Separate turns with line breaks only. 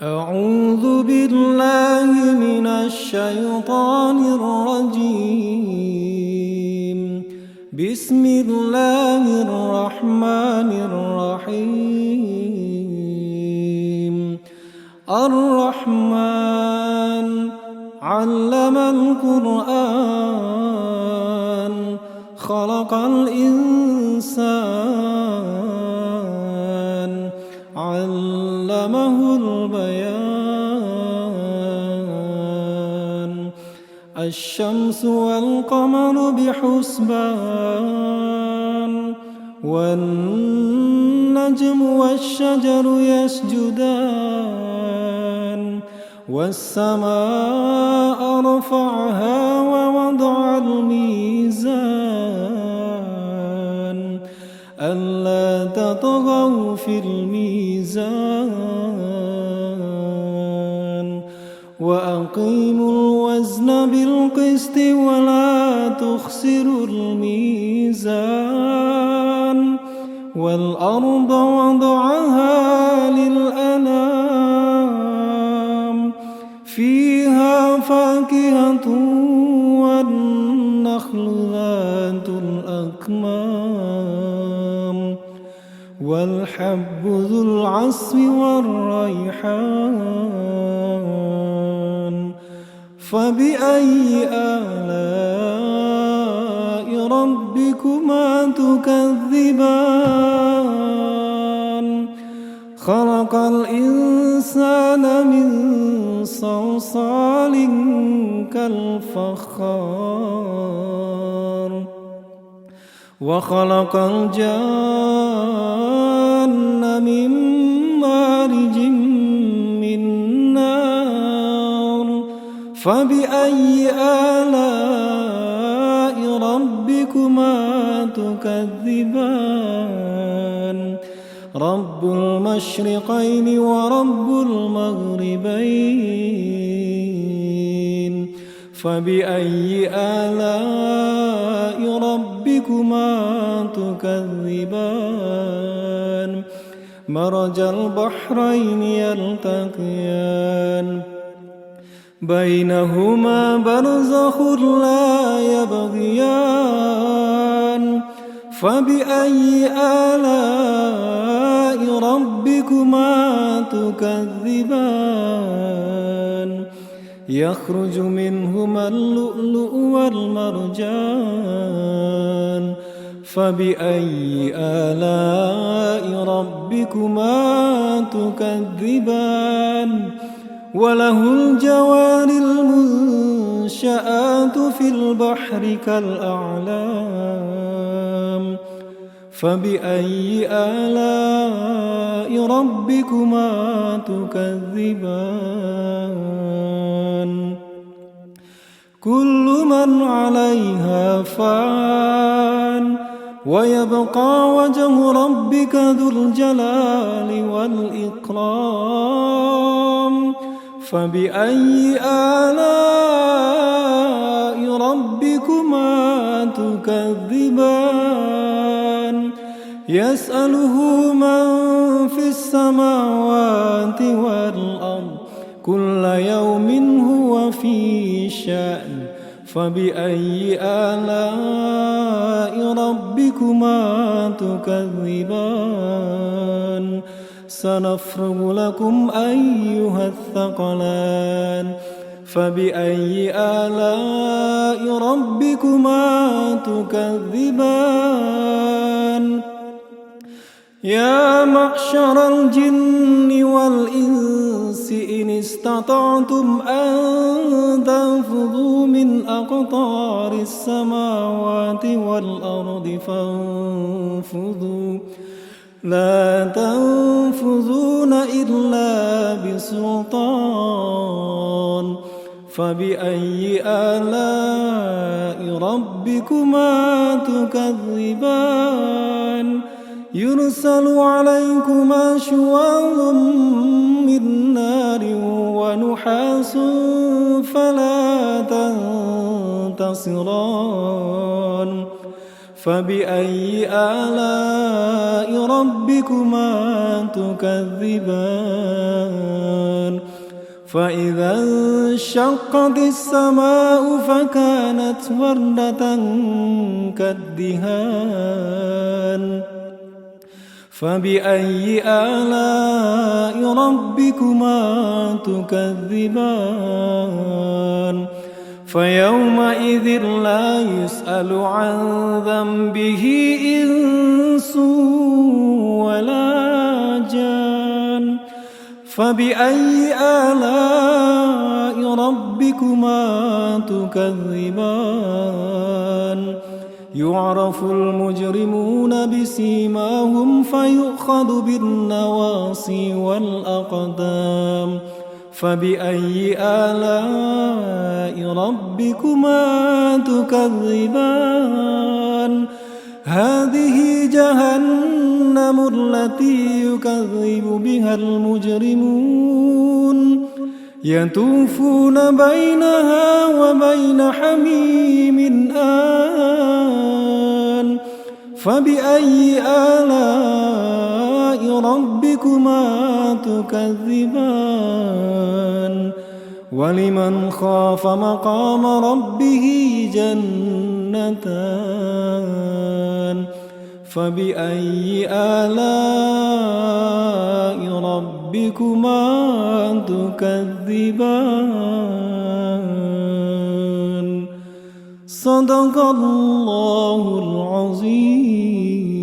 أعوذ بالله من الشيطان الرجيم. بسم الله الرحمن الرحيم. الرحمن علم القرآن خلق الإنسان علمه البيان. الشمس والقمر بحسبان والنجم والشجر يسجدان والسماء رفعها ووضع الميزان ألا تطغوا في الميزان وأقيموا الوزن بالقسط ولا تخسروا الميزان والأرض وضعها للأنام فيها فاكهة والنخل ذات الأكمام والحب ذو العصف والريحان. فبأي آلاء ربكما تكذبان؟ خلق الإنسان من صلصال كالفخار وخلق الجان من مارج من نار. فبأي آلاء ربكما تكذبان؟ رب المشرقين ورب المغربين. فبأي آلاء ربكما تكذبان؟ مرج البحرين يلتقيان بينهما برزخ لا يبغيان. فبأي آلاء ربكما تكذبان؟ يخرج منهما اللؤلؤ والمرجان. فبأي آلاء ربكما تكذبان؟ وله الجوار المنشآت في البحر كالأعلام. فبأي آلاء ربكما تكذبان؟ كل من عليها فان ويبقى وجه ربك ذو الجلال والإكرام. فبأي آلاء ربكما تكذبان؟ يسأله من في السماوات والأرض كل يوم هو في شأن. فبأي آلاء ربكما تكذبان؟ سنفرغ لكم أيها الثقلان. فبأي آلاء ربكما تكذبان؟ يا معشر الجن والإنس إن استطعتم أن تنفذوا من أقطار السماوات والأرض فانفذوا لا تنفذون إلا بسلطان. فبأي آلاء ربكما تكذبان؟ يرسل عليكما شواظ من نار ونحاس فلا تنتصران. فبأي آلاء ربكما تكذبان فإذا انشقت السماء فكانت وردة كالدهان فبأي آلاء ربكما تكذبان فيومئذ لا يسأل عن ذنبه إنس ولا جان فبأي آلاء ربكما تكذبان يعرف المجرمون بسيماهم فيؤخذ بالنواصي والأقدام فبأي آلاء ربكما تكذبان هذه جهنم التي يكذب بها المجرمون يطوفون بينها وبين حميم آن فبأي آلاء ربكما تكذبان ولمن خاف مقام ربه جنتان فبأي آلاء ربكما تكذبان صدق الله العظيم.